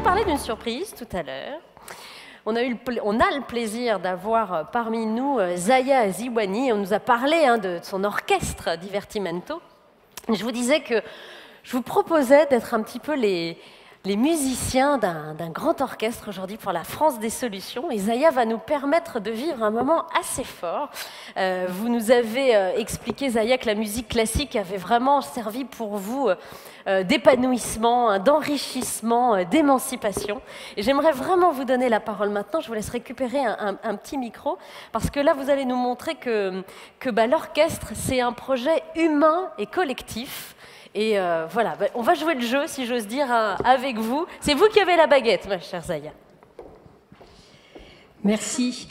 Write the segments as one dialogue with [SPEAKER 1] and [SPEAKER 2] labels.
[SPEAKER 1] parler d'une surprise tout à l'heure. On a le plaisir d'avoir parmi nous Zaya Ziwani. On nous a parlé de son orchestre Divertimento. Je vous disais que je vous proposais d'être un petit peu les musiciens d'un grand orchestre aujourd'hui pour la France des solutions. Et Zaya va nous permettre de vivre un moment assez fort. Vous nous avez expliqué, Zaya, que la musique classique avait vraiment servi pour vous d'épanouissement, d'enrichissement, d'émancipation. Et j'aimerais vraiment vous donner la parole maintenant. Je vous laisse récupérer un petit micro, parce que là, vous allez nous montrer que l'orchestre, c'est un projet humain et collectif. Et voilà, on va jouer le jeu, si j'ose dire, avec vous. C'est vous qui avez la baguette, ma chère Zaya.
[SPEAKER 2] Merci.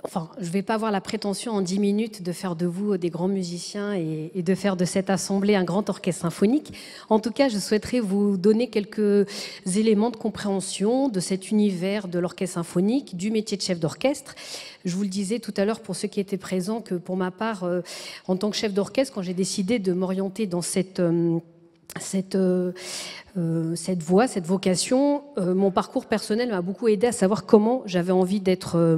[SPEAKER 2] Enfin, je ne vais pas avoir la prétention en 10 minutes de faire de vous des grands musiciens et de faire de cette assemblée un grand orchestre symphonique. En tout cas, je souhaiterais vous donner quelques éléments de compréhension de cet univers de l'orchestre symphonique, du métier de chef d'orchestre. Je vous le disais tout à l'heure pour ceux qui étaient présents que pour ma part, en tant que chef d'orchestre, quand j'ai décidé de m'orienter dans cette voie, cette vocation, mon parcours personnel m'a beaucoup aidé à savoir comment j'avais envie d'être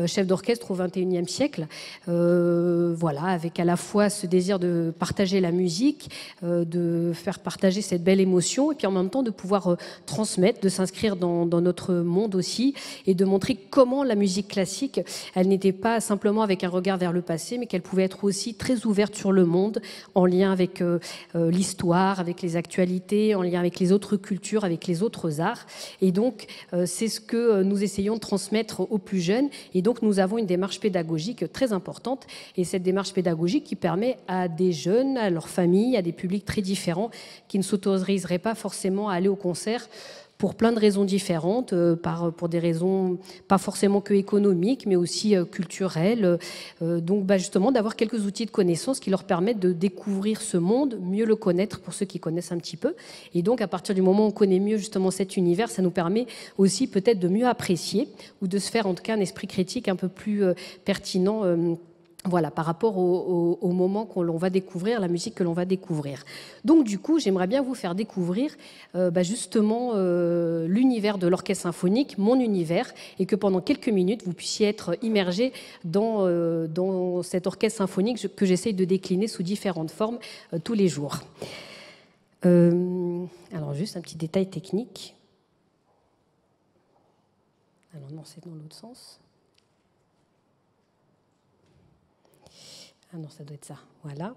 [SPEAKER 2] chef d'orchestre au XXIe siècle. Voilà, avec à la fois ce désir de partager la musique, de faire partager cette belle émotion, et puis en même temps de pouvoir transmettre, de s'inscrire dans notre monde aussi, et de montrer comment la musique classique, elle n'était pas simplement avec un regard vers le passé, mais qu'elle pouvait être aussi très ouverte sur le monde, en lien avec l'histoire, avec les actualités, en lien avec les autres cultures, avec les autres arts. Et donc, c'est ce que nous essayons de transmettre aux plus jeunes. Et donc, nous avons une démarche pédagogique très importante. Et cette démarche pédagogique qui permet à des jeunes, à leurs familles, à des publics très différents, qui ne s'autoriseraient pas forcément à aller au concert pour plein de raisons différentes, pour des raisons pas forcément que économiques, mais aussi culturelles. Donc justement, d'avoir quelques outils de connaissance qui leur permettent de découvrir ce monde, mieux le connaître pour ceux qui connaissent un petit peu. Et donc, à partir du moment où on connaît mieux justement cet univers, ça nous permet aussi peut-être de mieux apprécier ou de se faire en tout cas un esprit critique un peu plus pertinent voilà, par rapport au moment que l'on va découvrir, la musique que l'on va découvrir. Donc du coup, j'aimerais bien vous faire découvrir justement l'univers de l'orchestre symphonique, mon univers, et que pendant quelques minutes, vous puissiez être immergés dans cet orchestre symphonique que j'essaye de décliner sous différentes formes tous les jours. Alors juste un petit détail technique. Alors non, c'est dans l'autre sens. Ah non, ça doit être ça. Voilà.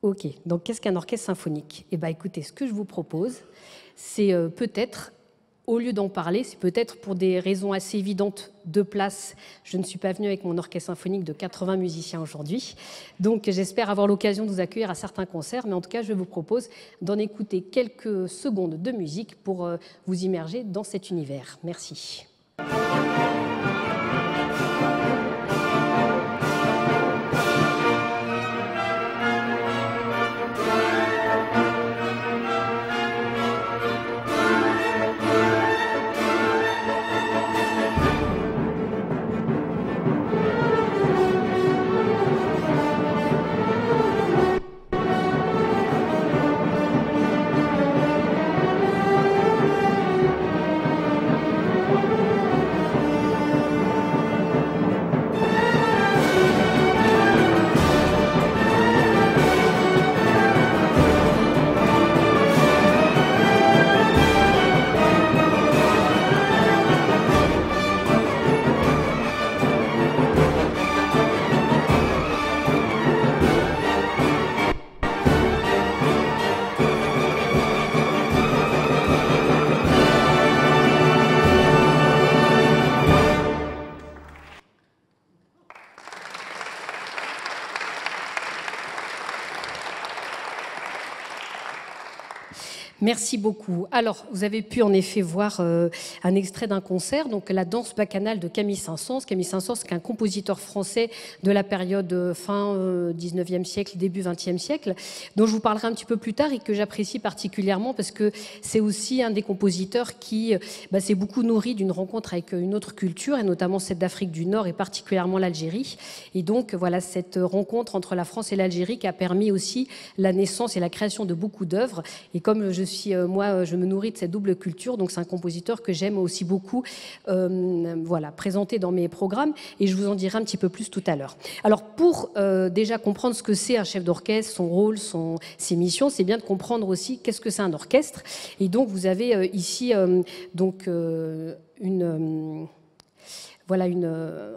[SPEAKER 2] Ok. Donc, qu'est-ce qu'un orchestre symphonique? Eh bien, écoutez, ce que je vous propose, c'est peut-être, au lieu d'en parler, c'est peut-être pour des raisons assez évidentes de place. Je ne suis pas venue avec mon orchestre symphonique de 80 musiciens aujourd'hui. Donc, j'espère avoir l'occasion de vous accueillir à certains concerts. Mais en tout cas, je vous propose d'en écouter quelques secondes de musique pour vous immerger dans cet univers. Merci. Merci beaucoup. Alors, vous avez pu en effet voir un extrait d'un concert, donc la danse bacchanale de Camille Saint-Saëns. Camille Saint-Saëns, qui est un compositeur français de la période fin 19e siècle, début 20e siècle, dont je vous parlerai un petit peu plus tard et que j'apprécie particulièrement parce que c'est aussi un des compositeurs qui s'est beaucoup nourri d'une rencontre avec une autre culture, et notamment celle d'Afrique du Nord et particulièrement l'Algérie. Et donc, voilà, cette rencontre entre la France et l'Algérie qui a permis aussi la naissance et la création de beaucoup d'œuvres. Et comme je aussi, moi, je me nourris de cette double culture, donc c'est un compositeur que j'aime aussi beaucoup voilà, présenter dans mes programmes, et je vous en dirai un petit peu plus tout à l'heure. Alors, pour déjà comprendre ce que c'est un chef d'orchestre, son rôle, ses missions, c'est bien de comprendre aussi qu'est-ce que c'est un orchestre. Et donc, vous avez ici donc, voilà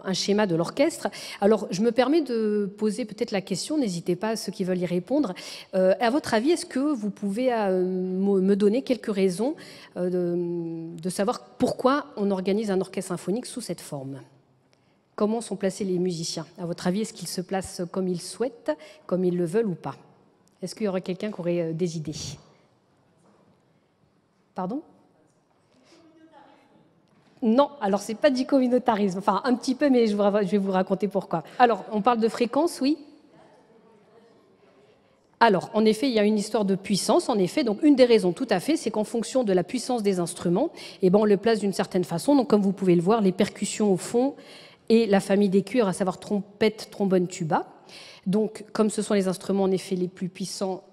[SPEAKER 2] un schéma de l'orchestre. Alors, je me permets de poser peut-être la question, n'hésitez pas, ceux qui veulent y répondre. À votre avis, est-ce que vous pouvez me donner quelques raisons de savoir pourquoi on organise un orchestre symphonique sous cette forme ? Comment sont placés les musiciens ? À votre avis, est-ce qu'ils se placent comme ils souhaitent, comme ils le veulent ou pas ? Est-ce qu'il y aurait quelqu'un qui aurait des idées ? Pardon ? Non, alors c'est pas du communautarisme, enfin un petit peu, mais je vais vous raconter pourquoi. Alors, on parle de fréquence, oui ? Alors, en effet, il y a une histoire de puissance, en effet, donc une des raisons tout à fait, c'est qu'en fonction de la puissance des instruments, eh ben, on le place d'une certaine façon, donc comme vous pouvez le voir, les percussions au fond et la famille des cuivres, à savoir trompette, trombone, tuba. Donc, comme ce sont les instruments en effet les plus puissants,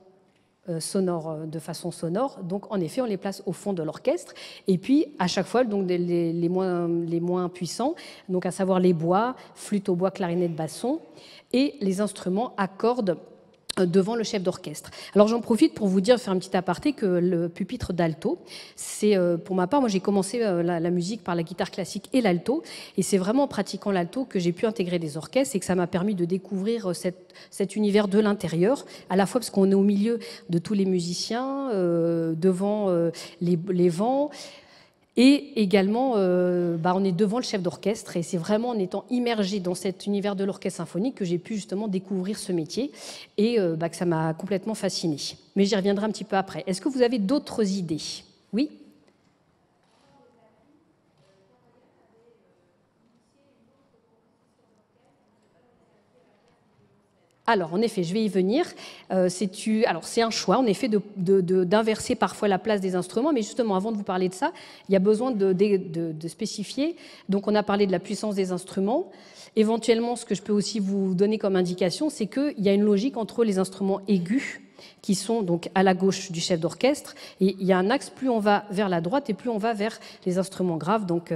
[SPEAKER 2] sonores de façon sonore, donc en effet on les place au fond de l'orchestre, et puis à chaque fois donc les moins puissants, donc à savoir les bois, flûte au bois, clarinette, basson, et les instruments à cordes devant le chef d'orchestre. Alors j'en profite pour vous dire, faire un petit aparté, que le pupitre d'alto, c'est pour ma part, moi j'ai commencé la musique par la guitare classique et l'alto, et c'est vraiment en pratiquant l'alto que j'ai pu intégrer des orchestres et que ça m'a permis de découvrir cet univers de l'intérieur, à la fois parce qu'on est au milieu de tous les musiciens, devant les vents, et également, on est devant le chef d'orchestre, et c'est vraiment en étant immergé dans cet univers de l'orchestre symphonique que j'ai pu justement découvrir ce métier, et que ça m'a complètement fascinée. Mais j'y reviendrai un petit peu après. Est-ce que vous avez d'autres idées ? Oui ? Alors, en effet, je vais y venir. C'est un choix, en effet, d'inverser parfois la place des instruments. Mais justement, avant de vous parler de ça, il y a besoin de spécifier. Donc, on a parlé de la puissance des instruments. Éventuellement, ce que je peux aussi vous donner comme indication, c'est qu'il y a une logique entre les instruments aigus, qui sont donc à la gauche du chef d'orchestre, et il y a un axe, plus on va vers la droite et plus on va vers les instruments graves, donc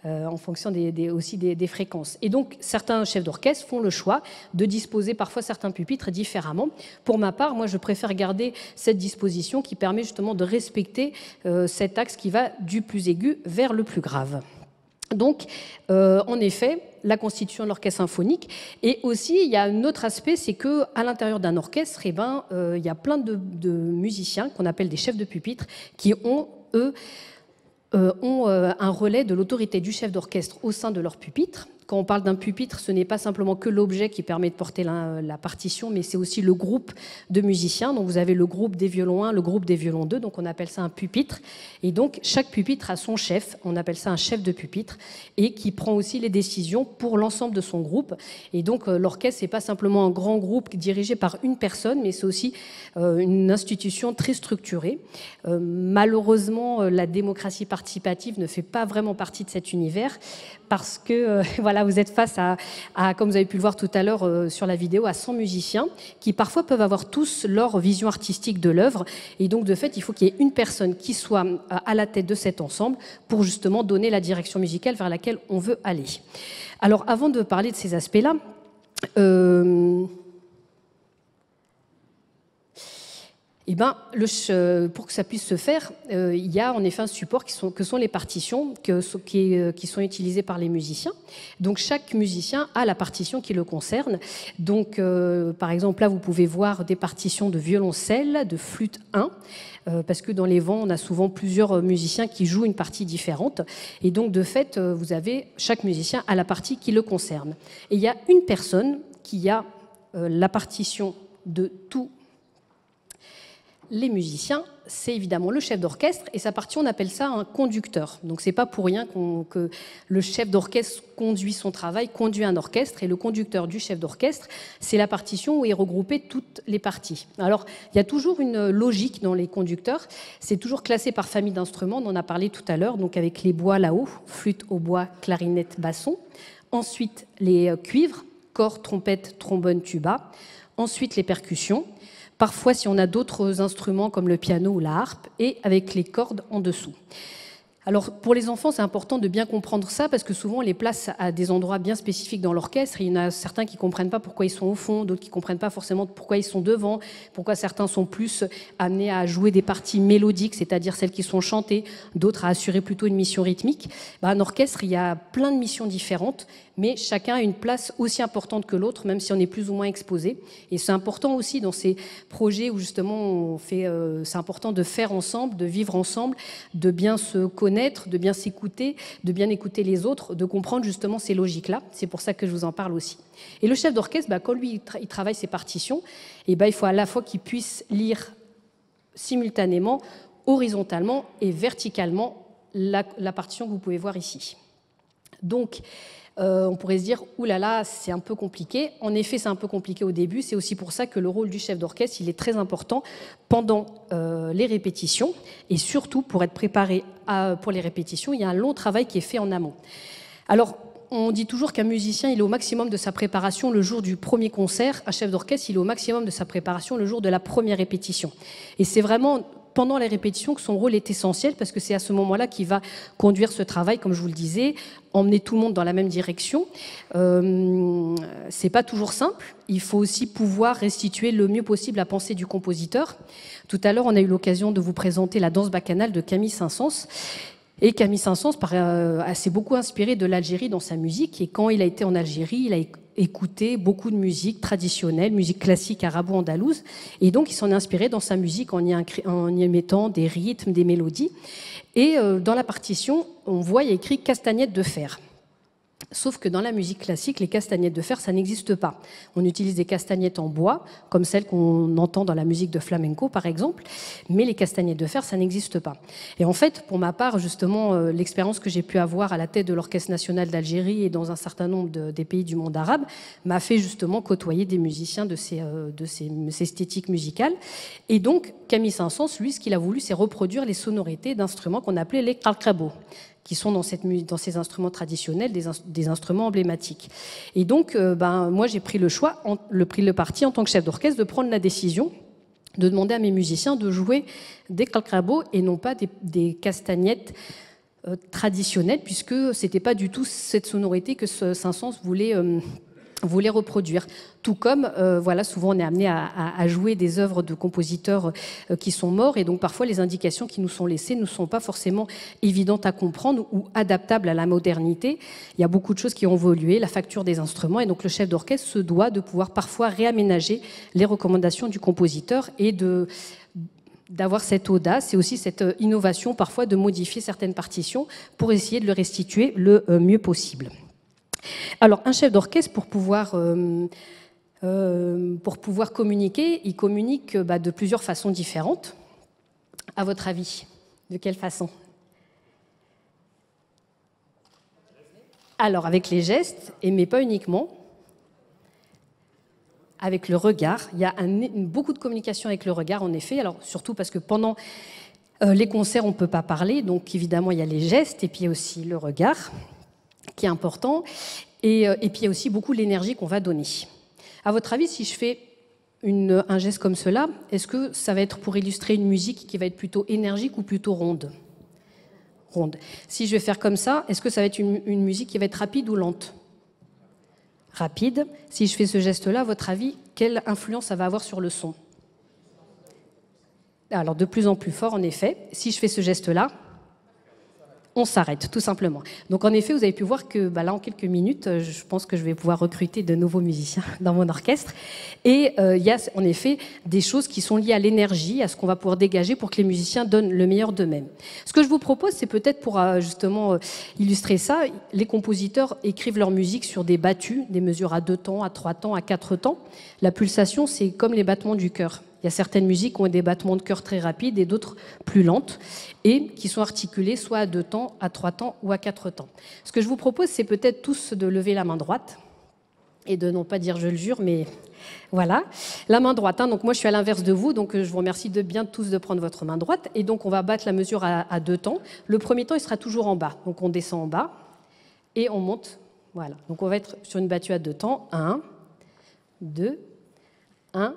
[SPEAKER 2] en fonction aussi des fréquences. Et donc certains chefs d'orchestre font le choix de disposer parfois certains pupitres différemment. Pour ma part, moi je préfère garder cette disposition qui permet justement de respecter cet axe qui va du plus aigu vers le plus grave. Donc, en effet, la constitution de l'orchestre symphonique. Et aussi, il y a un autre aspect, c'est qu'à l'intérieur d'un orchestre, il y a plein de musiciens qu'on appelle des chefs de pupitre qui ont, eux, un relais de l'autorité du chef d'orchestre au sein de leur pupitre. Quand on parle d'un pupitre, ce n'est pas simplement que l'objet qui permet de porter la partition, mais c'est aussi le groupe de musiciens. Donc vous avez le groupe des violons 1, le groupe des violons 2, donc on appelle ça un pupitre. Et donc chaque pupitre a son chef, on appelle ça un chef de pupitre, et qui prend aussi les décisions pour l'ensemble de son groupe. Et donc l'orchestre, c'est pas simplement un grand groupe dirigé par une personne, mais c'est aussi une institution très structurée. Malheureusement, la démocratie participative ne fait pas vraiment partie de cet univers, parce que voilà, vous êtes face à, comme vous avez pu le voir tout à l'heure sur la vidéo, à 100 musiciens qui parfois peuvent avoir tous leur vision artistique de l'œuvre. Et donc, de fait, il faut qu'il y ait une personne qui soit à la tête de cet ensemble pour justement donner la direction musicale vers laquelle on veut aller. Alors, avant de parler de ces aspects-là, pour que ça puisse se faire, il y a en effet un support que sont les partitions qui sont utilisées par les musiciens. Donc chaque musicien a la partition qui le concerne. Donc par exemple là vous pouvez voir des partitions de violoncelle, de flûte 1, parce que dans les vents on a souvent plusieurs musiciens qui jouent une partie différente. Et donc de fait chaque musicien a la partie qui le concerne. Et il y a une personne qui a la partition de tout les musiciens, c'est évidemment le chef d'orchestre, et sa partie, on appelle ça un conducteur. Donc c'est pas pour rien que le chef d'orchestre conduit son travail, conduit un orchestre, et le conducteur du chef d'orchestre, c'est la partition où est regroupée toutes les parties. Alors il y a toujours une logique dans les conducteurs, c'est toujours classé par famille d'instruments, on en a parlé tout à l'heure, donc avec les bois là-haut, flûte, hautbois, clarinette, basson. Ensuite les cuivres, cor, trompette, trombone, tuba. Ensuite les percussions. Parfois, si on a d'autres instruments comme le piano ou la harpe, et avec les cordes en dessous. Alors, pour les enfants, c'est important de bien comprendre ça parce que souvent, on les place à des endroits bien spécifiques dans l'orchestre. Il y en a certains qui ne comprennent pas pourquoi ils sont au fond, d'autres qui ne comprennent pas forcément pourquoi ils sont devant, pourquoi certains sont plus amenés à jouer des parties mélodiques, c'est-à-dire celles qui sont chantées, d'autres à assurer plutôt une mission rythmique. En orchestre, il y a plein de missions différentes, mais chacun a une place aussi importante que l'autre, même si on est plus ou moins exposé. Et c'est important aussi dans ces projets où justement c'est important de faire ensemble, de vivre ensemble, de bien se connaître, de bien s'écouter, de bien écouter les autres, de comprendre justement ces logiques-là. C'est pour ça que je vous en parle aussi. Et le chef d'orchestre, quand lui il travaille ses partitions, il faut à la fois qu'il puisse lire simultanément, horizontalement et verticalement la partition que vous pouvez voir ici. Donc, on pourrait se dire, oulala, c'est un peu compliqué. En effet, c'est un peu compliqué au début. C'est aussi pour ça que le rôle du chef d'orchestre, il est très important pendant les répétitions. Et surtout, pour être préparé pour les répétitions, il y a un long travail qui est fait en amont. Alors, on dit toujours qu'un musicien, il est au maximum de sa préparation le jour du premier concert. Un chef d'orchestre, il est au maximum de sa préparation le jour de la première répétition. Et c'est vraiment pendant les répétitions que son rôle est essentiel parce que c'est à ce moment-là qu'il va conduire ce travail, comme je vous le disais, emmener tout le monde dans la même direction. C'est pas toujours simple. Il faut aussi pouvoir restituer le mieux possible la pensée du compositeur. Tout à l'heure, on a eu l'occasion de vous présenter la danse bacchanale de Camille Saint-Saëns. Et Camille Saint-Saëns s'est beaucoup inspiré de l'Algérie dans sa musique. Et quand il a été en Algérie, il a écouté beaucoup de musique traditionnelle, musique classique arabo-andalouse. Et donc, il s'en est inspiré dans sa musique en y mettant des rythmes, des mélodies. Et dans la partition, on voit, il y a écrit « castagnette de fer ». Sauf que dans la musique classique, les castagnettes de fer, ça n'existe pas. On utilise des castagnettes en bois, comme celles qu'on entend dans la musique de flamenco, par exemple, mais les castagnettes de fer, ça n'existe pas. Et en fait, pour ma part, justement, l'expérience que j'ai pu avoir à la tête de l'Orchestre national d'Algérie et dans un certain nombre des pays du monde arabe m'a fait justement côtoyer des musiciens de ces esthétiques musicales. Et donc, Camille Saint-Saëns, lui, ce qu'il a voulu, c'est reproduire les sonorités d'instruments qu'on appelait les qalqabos, qui sont dans ces instruments traditionnels, des instruments emblématiques. Et donc, moi, j'ai pris le parti en tant que chef d'orchestre de prendre la décision de demander à mes musiciens de jouer des qalqabos et non pas des castagnettes traditionnelles, puisque ce n'était pas du tout cette sonorité que Saint-Saëns voulait reproduire. Tout comme, souvent on est amené à jouer des œuvres de compositeurs qui sont morts, et donc parfois les indications qui nous sont laissées ne sont pas forcément évidentes à comprendre ou adaptables à la modernité. Il y a beaucoup de choses qui ont évolué, la facture des instruments, et donc le chef d'orchestre se doit de pouvoir parfois réaménager les recommandations du compositeur et d'avoir cette audace et aussi cette innovation parfois de modifier certaines partitions pour essayer de le restituer le mieux possible. Alors, un chef d'orchestre, pour pouvoir communiquer, il communique de plusieurs façons différentes. À votre avis, de quelle façon? Alors, avec les gestes, mais pas uniquement. Avec le regard. Il y a beaucoup de communication avec le regard, en effet. Alors, surtout parce que pendant les concerts, on ne peut pas parler. Donc, évidemment, il y a les gestes et puis il y a aussi le regard, qui est important, et puis il y a aussi beaucoup l'énergie qu'on va donner. À votre avis, si je fais un geste comme cela, est-ce que ça va être pour illustrer une musique qui va être plutôt énergique ou plutôt ronde? Ronde. Si je vais faire comme ça, est-ce que ça va être une musique qui va être rapide ou lente? Rapide. Si je fais ce geste-là, à votre avis, quelle influence ça va avoir sur le son? Alors, de plus en plus fort, en effet. Si je fais ce geste-là, on s'arrête, tout simplement. Donc, en effet, vous avez pu voir que là, en quelques minutes, je pense que je vais pouvoir recruter de nouveaux musiciens dans mon orchestre. Et il y a, en effet, des choses qui sont liées à l'énergie, à ce qu'on va pouvoir dégager pour que les musiciens donnent le meilleur d'eux-mêmes. Ce que je vous propose, c'est peut-être pour justement illustrer ça, les compositeurs écrivent leur musique sur des battus, des mesures à 2 temps, à 3 temps, à 4 temps. La pulsation, c'est comme les battements du cœur. Il y a certaines musiques qui ont des battements de cœur très rapides et d'autres plus lentes et qui sont articulées soit à 2 temps, à 3 temps ou à 4 temps. Ce que je vous propose, c'est peut-être tous de lever la main droite et de non pas dire je le jure, mais voilà. La main droite, donc moi je suis à l'inverse de vous, donc je vous remercie bien tous de prendre votre main droite. Et donc on va battre la mesure à 2 temps. Le premier temps, il sera toujours en bas. Donc on descend en bas et on monte. Voilà. Donc on va être sur une battue à 2 temps. 1, 2, 1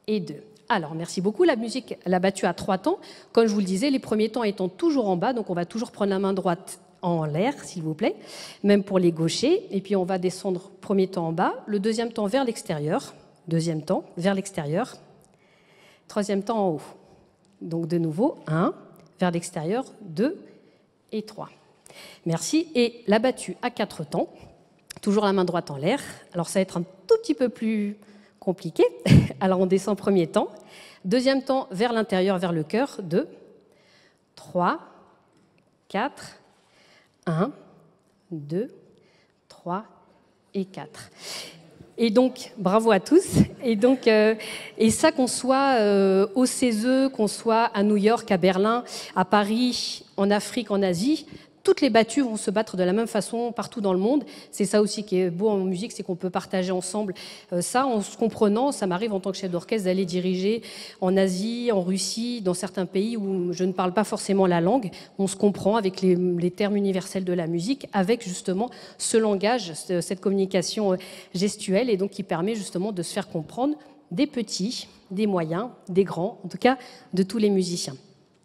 [SPEAKER 2] et 2. Alors, merci beaucoup. La musique, la battue à 3 temps. Comme je vous le disais, les premiers temps étant toujours en bas, donc on va toujours prendre la main droite en l'air, s'il vous plaît, même pour les gauchers. Et puis on va descendre premier temps en bas, le deuxième temps vers l'extérieur, deuxième temps vers l'extérieur, troisième temps en haut. Donc de nouveau, 1, vers l'extérieur, 2 et 3. Merci. Et la battue à 4 temps, toujours la main droite en l'air. Alors ça va être un tout petit peu plus compliqué. Alors on descend premier temps, deuxième temps vers l'intérieur, vers le cœur, 2, 3, 4, 1, 2, 3 et 4. Et donc, bravo à tous. Et donc, et ça, qu'on soit au CESE, qu'on soit à New York, à Berlin, à Paris, en Afrique, en Asie, toutes les battues vont se battre de la même façon partout dans le monde. C'est ça aussi qui est beau en musique, c'est qu'on peut partager ensemble ça en se comprenant. Ça m'arrive en tant que chef d'orchestre d'aller diriger en Asie, en Russie, dans certains pays où je ne parle pas forcément la langue. On se comprend avec les termes universels de la musique, avec justement ce langage, cette communication gestuelle, et donc qui permet justement de se faire comprendre des petits, des moyens, des grands, en tout cas de tous les musiciens.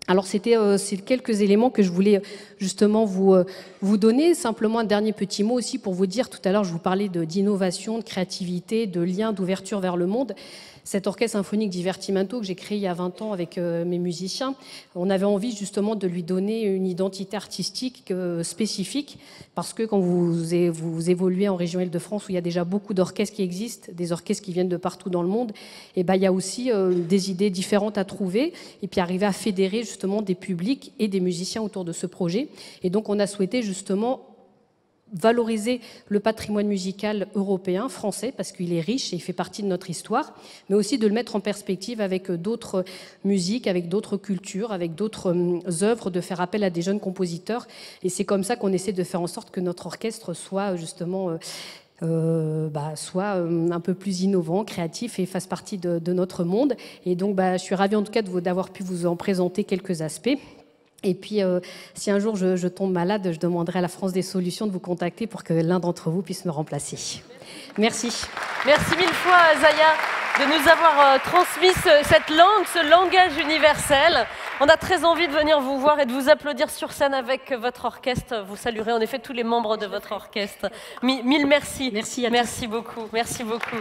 [SPEAKER 2] Alors, c'est quelques éléments que je voulais justement vous donner. Simplement un dernier petit mot aussi pour vous dire, tout à l'heure, je vous parlais d'innovation, de créativité, de lien, d'ouverture vers le monde. Cet orchestre symphonique Divertimento que j'ai créé il y a 20 ans avec mes musiciens, on avait envie justement de lui donner une identité artistique spécifique, parce que quand vous évoluez en région Île-de-France, où il y a déjà beaucoup d'orchestres qui existent, des orchestres qui viennent de partout dans le monde, et ben, il y a aussi des idées différentes à trouver, et puis arriver à fédérer justement des publics et des musiciens autour de ce projet. Et donc on a souhaité justement valoriser le patrimoine musical européen, français, parce qu'il est riche et il fait partie de notre histoire, mais aussi de le mettre en perspective avec d'autres musiques, avec d'autres cultures, avec d'autres œuvres, de faire appel à des jeunes compositeurs. Et c'est comme ça qu'on essaie de faire en sorte que notre orchestre soit justement soit un peu plus innovant, créatif et fasse partie de notre monde. Et donc je suis ravie en tout cas d'avoir pu vous en présenter quelques aspects. Et puis, si un jour je tombe malade, je demanderai à la France des Solutions de vous contacter pour que l'un d'entre vous puisse me remplacer. Merci.
[SPEAKER 1] Merci mille fois, Zaya, de nous avoir transmis cette langue, ce langage universel. On a très envie de venir vous voir et de vous applaudir sur scène avec votre orchestre. Vous saluerez en effet tous les membres de votre orchestre. Mille merci.
[SPEAKER 2] Merci à tous.
[SPEAKER 1] Merci beaucoup. Merci beaucoup.